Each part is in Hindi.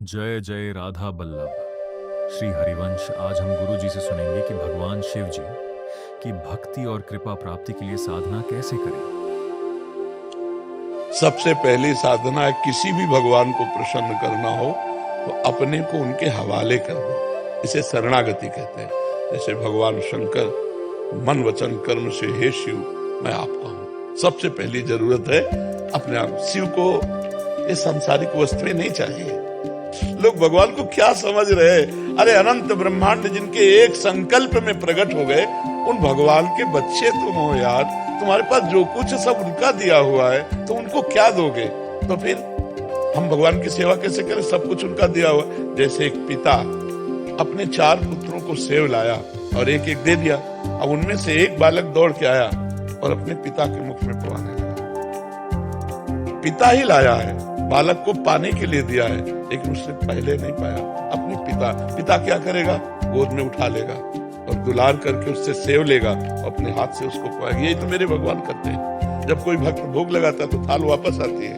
जय जय राधा बल्लभ। श्री हरिवंश। आज हम गुरु जी से सुनेंगे कि भगवान शिव जी की भक्ति और कृपा प्राप्ति के लिए साधना कैसे करें। सबसे पहली साधना है, किसी भी भगवान को प्रसन्न करना हो तो अपने को उनके हवाले कर दो। इसे शरणागति कहते हैं। जैसे भगवान शंकर मन वचन कर्म से, हे शिव मैं आपका हूं। सबसे पहली जरूरत है अपने आप। शिव को ये सांसारिक वस्तुएं नहीं चाहिए। लोग भगवान को क्या समझ रहे हैं? अरे अनंत ब्रह्मांड जिनके एक संकल्प में प्रकट हो गए, उन भगवान के बच्चे तुम हो यार। तुम्हारे पास जो कुछ सब उनका दिया हुआ है, तो उनको क्या दोगे? तो फिर हम भगवान की सेवा कैसे करें? सब कुछ उनका दिया हुआ। जैसे एक पिता अपने 4 पुत्रों को सेव लाया और एक एक दे दिया। अब उनमें से एक बालक दौड़ के आया और अपने पिता के मुख में पवाने लगा। पिता ही लाया है, बालक को पाने के लिए दिया है, लेकिन उसने पहले नहीं पाया अपने पिता क्या करेगा? गोद में उठा लेगा और दुलार करके उससे सेव लेगा और अपने हाथ से उसको पवाएगा। यही तो मेरे भगवान करते हैं। जब कोई भक्त भोग लगाता है तो थाल वापस आती है,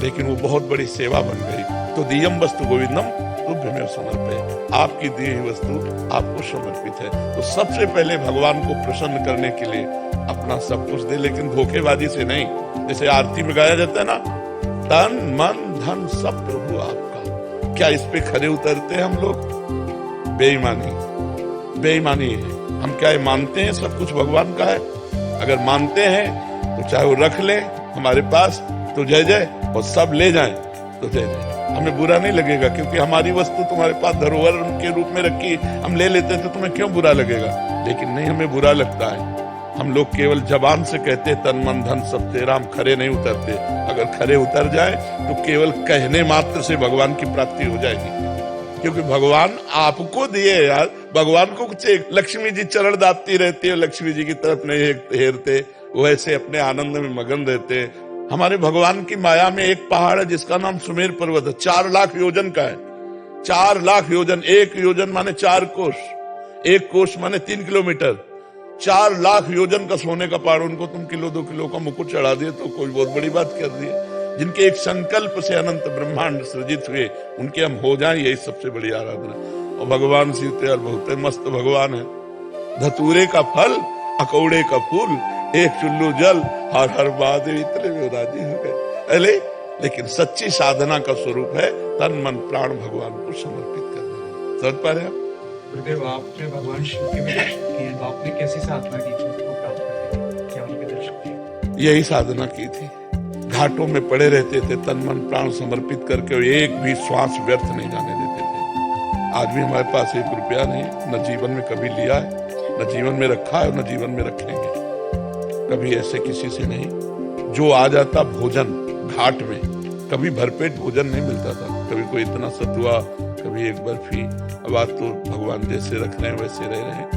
लेकिन वो बहुत बड़ी सेवा बन गई। तो दियम वस्तु गोविंदम तुभ्यमेव समर्पये। आपकी दी हुई वस्तु आपको समर्पित है। तो सबसे पहले भगवान को प्रसन्न करने के लिए अपना सब कुछ दे, लेकिन धोखेबाजी से नहीं। जैसे आरती में गाया जाता है ना, तन मन धन सब प्रभु आपका। क्या इस पे खरे उतरते हैं हम लोग? बेईमानी है। हम क्या मानते हैं सब कुछ भगवान का है? अगर मानते हैं तो चाहे वो रख ले हमारे पास तो जय जय, और सब ले जाएं तो जय जय। हमें बुरा नहीं लगेगा, क्योंकि हमारी वस्तु तुम्हारे पास धरोहर के रूप में रखी, हम ले लेते हैं तो तुम्हें क्यों बुरा लगेगा? लेकिन नहीं, हमें बुरा लगता है। हम लोग केवल जबान से कहते तन मन धन सब तेरा, हम खरे नहीं उतरते। अगर खरे उतर जाए तो केवल कहने मात्र से भगवान की प्राप्ति हो जाएगी, क्योंकि भगवान आपको दिए यार। भगवान को कुछ लक्ष्मी जी चरण दाबती रहती है, लक्ष्मी जी की तरफ नहीं हेरते, वैसे अपने आनंद में मगन रहते। हमारे भगवान की माया में एक पहाड़ है जिसका नाम सुमेर पर्वत है। 4 लाख योजन का है। 4 लाख योजन। 1 योजन माने 4 कोस, 1 कोस माने 3 किलोमीटर। 4 लाख योजन का सोने का पहाड़। उनको तुम किलो 2 किलो का मुकुट चढ़ा दिए तो कोई बहुत बड़ी बात कर दी है। जिनके एक संकल्प से अनंत ब्रह्मांड सृजित हुए, उनके हम हो जाएं, यही सबसे बड़ी आराधना। और भगवान शिव तो यार बहुत मस्त भगवान है। धतूरे का फल, अकौड़े का फूल, एक चुल्लू जल, हर हर महादेव, इतने में राजी हो गए। अरे लेकिन सच्ची साधना का स्वरूप है तन मन प्राण भगवान को समर्पित कर देना। समझ पा रहे आप? गुरुदेव, आपने भगवान शिव के दर्शन किए, तो आपने कैसी साधना की थी उसको प्राप्त करने की? क्या उनके दर्शन किए? यही साधना की थी। घाटों में पड़े रहते थे, तन मन प्राण समर्पित करके, एक भी श्वास व्यर्थ नहीं जाने देते थे। आज भी हमारे पास 1 रुपया नहीं, न जीवन में कभी लिया है, न जीवन में रखा है, न जीवन में रखेंगे। कभी ऐसे किसी से नहीं। जो आ जाता भोजन घाट में, कभी भरपेट भोजन नहीं मिलता था। कभी कोई इतना सतुआ, कभी एक बर्फी। अब आज तो भगवान जैसे रख रहे हैं वैसे रह रहे हैं।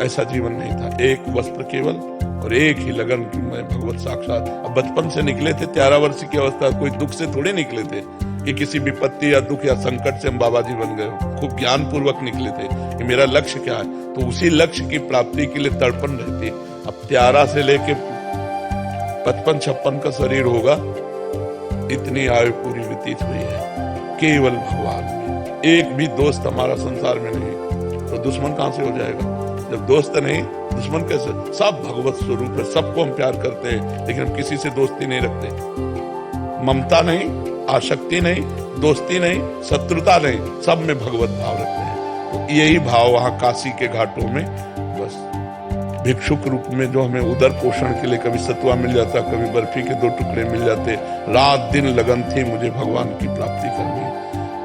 ऐसा जीवन नहीं था। 1 वस्त्र केवल और एक ही लगन कि मैं भगवत साक्षात। अब बचपन से निकले थे, 13 वर्ष की अवस्था, कोई दुख से थोड़े निकले थे कि किसी विपत्ति या दुख या संकट से हम बाबा जी बन गए। खूब ज्ञान पूर्वक निकले थे कि मेरा लक्ष्य क्या है। तो उसी लक्ष्य की प्राप्ति के लिए तड़पन रहती। अब 13 से लेके 55-56 का शरीर होगा, इतनी आयु पूरी व्यतीत हुई है केवल भगवान में। एक भी दोस्त हमारा संसार में नहीं, तो दुश्मन कहां से हो जाएगा? जब दोस्त नहीं, दुश्मन कैसे? सब भगवत स्वरूप है। सबको हम प्यार करते हैं, लेकिन हम किसी से दोस्ती नहीं रखते। ममता नहीं, आसक्ति नहीं, दोस्ती नहीं, शत्रुता नहीं, सब में भगवत भाव रखते हैं। तो यही भाव वहां काशी के घाटों में बस भिक्षुक रूप में, जो हमें उदर पोषण के लिए कभी सतुआ मिल जाता, कभी बर्फी के 2 टुकड़े मिल जाते। रात दिन लगन थी मुझे भगवान की प्राप्ति करनी।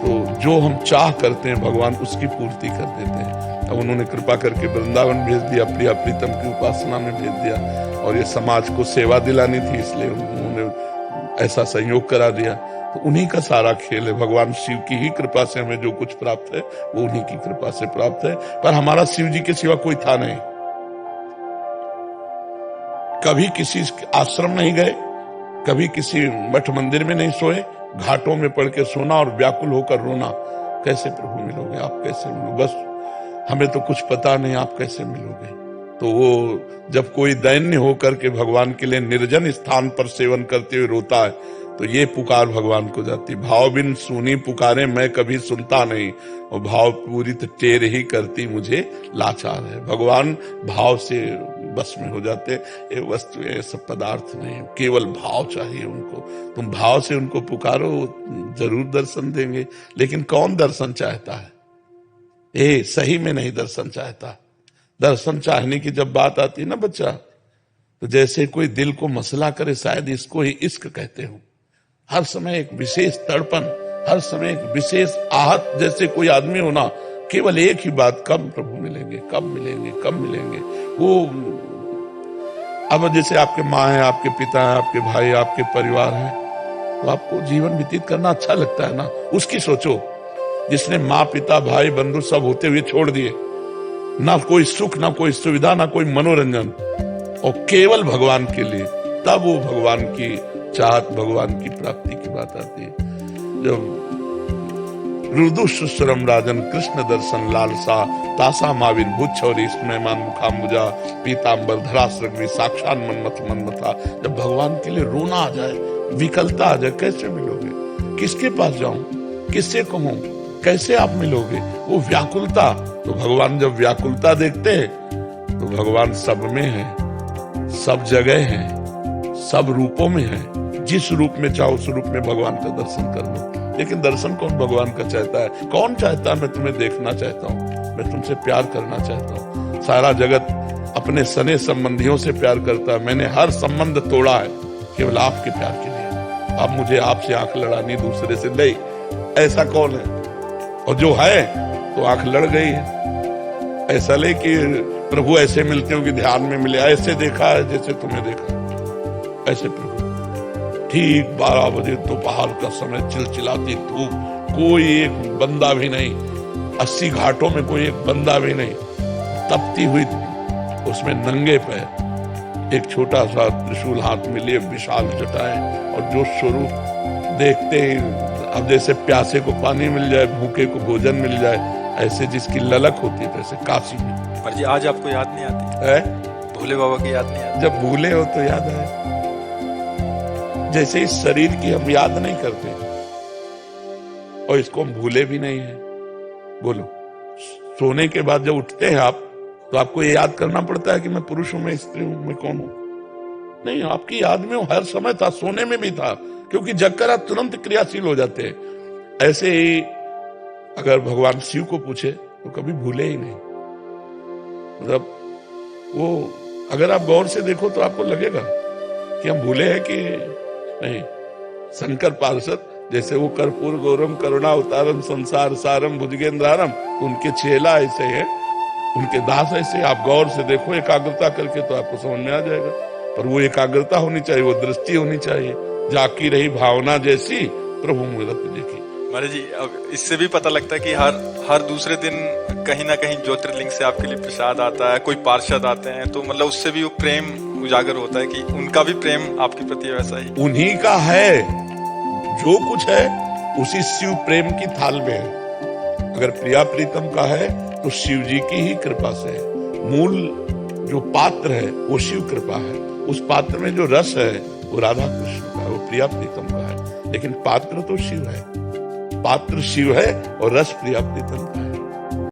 तो जो हम चाह करते हैं भगवान उसकी पूर्ति कर देते हैं। अब उन्होंने कृपा करके वृंदावन भेज दिया, प्रिया प्रीतम की उपासना में भेज दिया, और ये समाज को सेवा दिलानी थी, इसलिए उन्होंने ऐसा संयोग करा दिया। तो उन्हीं का सारा खेल है। भगवान शिव की ही कृपा से हमें जो कुछ प्राप्त है वो उन्हीं की कृपा से प्राप्त है। पर हमारा शिव जी के सिवा कोई था नहीं। कभी किसी आश्रम नहीं गए, कभी किसी मठ मंदिर में नहीं सोए। घाटों में पड़ के सोना और व्याकुल होकर रोना। कैसे प्रभु मिलोगे आप? कैसे मिलोगे? बस हमें तो कुछ पता नहीं, आप कैसे मिलोगे? तो वो जब कोई दैन्य होकर के भगवान के लिए निर्जन स्थान पर सेवन करते हुए रोता है, तो ये पुकार भगवान को जाती, भाव बिन सुनी पुकारे मैं कभी सुनता नहीं, और भाव पूरित टेर ही करती मुझे लाचार है। भगवान भाव से बस में हो जाते। ये वस्तु ये सब पदार्थ नहीं, केवल भाव चाहिए उनको। तुम भाव से उनको पुकारो, जरूर दर्शन देंगे। लेकिन कौन दर्शन चाहता है? ये सही में नहीं दर्शन चाहता। दर्शन चाहने की जब बात आती है ना बच्चा, तो जैसे कोई दिल को मसला करे, शायद इसको ही इश्क कहते हो। हर समय एक विशेष तड़पन, हर समय एक विशेष आहत, जैसे कोई आदमी हो ना, केवल एक ही बात, कब प्रभु मिलेंगे, कब मिलेंगे, कब मिलेंगे। वो अब जैसे आपके माँ है, आपके पिता है, आपके भाई, आपके परिवार है, तो आपको जीवन व्यतीत करना अच्छा लगता है ना। उसकी सोचो जिसने माँ पिता भाई बंधु सब होते हुए छोड़ दिए, ना कोई सुख, ना कोई सुविधा, ना कोई मनोरंजन, और केवल भगवान के लिए, तब वो भगवान की चाहत, भगवान की प्राप्ति की बात आती है। जब रुदु सुश्रम राजन कृष्ण दर्शन लालसा, तासा माविन भूछौरी स्मयमान मुखाम्बुजा, पीतांबर धरा सृग्वी साक्षात मनमथ मनमथा। जब भगवान के लिए रोना आ जाए, विकलता आ जाए, कैसे मिलोगे? किसके पास जाऊं? किससे कहूं? कैसे आप मिलोगे? वो व्याकुलता। तो भगवान जब व्याकुलता देखते हैं, तो भगवान सब में है, सब जगह है, सब रूपों में है। जिस रूप में चाहो उस रूप में भगवान का दर्शन कर लो। लेकिन दर्शन कौन भगवान का चाहता है? कौन चाहता है मैं तुम्हें देखना चाहता हूँ, मैं तुमसे प्यार करना चाहता हूँ? सारा जगत अपने सने संबंधियों से प्यार करता है। मैंने हर संबंध तोड़ा है केवल आपके प्यार के लिए। अब मुझे आपसे आंख लड़ानी दूसरे से नहीं, ऐसा कौन है? और जो है तो आंख लड़ गई है। ऐसा ले कि प्रभु ऐसे मिलते हो कि ध्यान में मिले, ऐसे देखा है जैसे तुम्हें देखा, ऐसे प्रभु। ठीक 12 बजे दोपहर का समय, चिलचिलाती धूप, कोई एक बंदा भी नहीं, 80 घाटों में कोई एक बंदा भी नहीं, तपती हुई उसमें नंगे पैर, एक छोटा सा त्रिशूल हाथ में लिए, विशाल जटाएं, और जो स्वरूप देखते ही अब जैसे प्यासे को पानी मिल जाए, भूखे को भोजन मिल जाए, ऐसे जिसकी ललक होती है, वैसे काशी में। पर जी आज आपको याद नहीं आती है? भोले बाबा की याद नहीं आती? जब भूले हो तो याद आए। जैसे इस शरीर की हम याद नहीं करते, और इसको हम भूले भी नहीं है। बोलो, सोने के बाद जब उठते हैं आप, तो आपको ये याद करना पड़ता है कि मैं पुरुष हूं, मैं स्त्री हूं, मैं कौन हूं? नहीं, आपकी याद में हर समय था, सोने में भी था, क्योंकि जगकर आप तुरंत क्रियाशील हो जाते हैं। ऐसे ही अगर भगवान शिव को पूछे तो कभी भूले ही नहीं। मतलब वो अगर आप गौर से देखो तो आपको लगेगा कि हम भूले हैं कि नहीं। शंकर पार्षद जैसे वो कर्पूर गौरम करुणा अवतारम संसार सारम भुजगेंद्रारम, उनके चेला ऐसे हैं, उनके दास ऐसे। आप गौर से देखो एकाग्रता करके तो आपको समझ में आ जाएगा। पर वो एकाग्रता होनी चाहिए, वो दृष्टि होनी चाहिए। जाकी रही भावना जैसी प्रभु मूरत देखी। महाराज जी, अब इससे भी पता लगता है कि हर दूसरे दिन कहीं ना कहीं ज्योतिर्लिंग से आपके लिए प्रसाद आता है, कोई पार्षद आते हैं, तो मतलब उससे भी वो प्रेम उजागर होता है कि उनका भी प्रेम आपके प्रति वैसा ही। उन्हीं का है, जो कुछ है उसी शिव प्रेम की थाल में है। अगर प्रिया प्रीतम का है तो शिव जी की ही कृपा से है। मूल जो पात्र है वो शिव कृपा है। उस पात्र में जो रस है वो राधा कृष्ण का है, वो प्रिया प्रीतम का है। लेकिन पात्र तो शिव है, पात्र शिव है और रस प्रिया प्रीतम का है।